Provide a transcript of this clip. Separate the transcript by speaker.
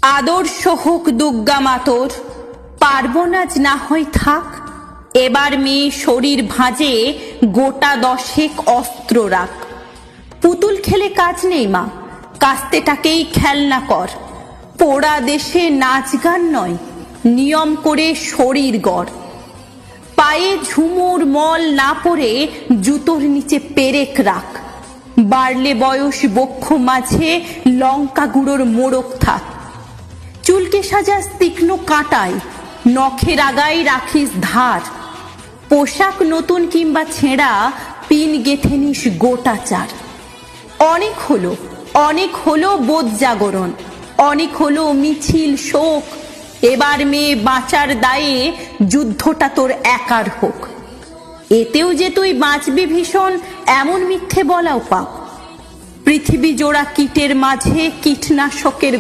Speaker 1: আদর্শ হোক দুর্গা মাতর, পার্বণ আজ না হয় থাক। এবার মেয়ে শরীর ভাঁজে গোটা দশেক অস্ত্র রাখ। পুতুল খেলে কাজ নেই মা, কাস্তেটাকেই খেলনা কর। পোড়া দেশে নাচ গান নয়, নিয়ম করে শরীর গড়। পায়ে ঝুমুর মল না পড়ে জুতোর নিচে পেরেক রাখ। বাড়লে বয়স বক্ষ মাঝে লঙ্কা গুঁড়োর মোড়ক থাক। চুলকে সাজাস তীক্ষ্ণ কাঁটায়, নখের আগায় রাখিস ধার। পোশাক নতুন কিংবা ছেঁড়া, পিন গেথে নিস গোটা চার। অনেক হলো বোধ জাগরণ, অনেক হলো মিছিল শোক। এবার মেয়ে বাঁচার দায়ে যুদ্ধটা তোর একার হোক। এতেও যে তুই বাঁচবি ভীষণ, এমন মিথ্যে বলাও পাপ। পৃথিবী জোড়া কীটের মাঝে কীটনাশকের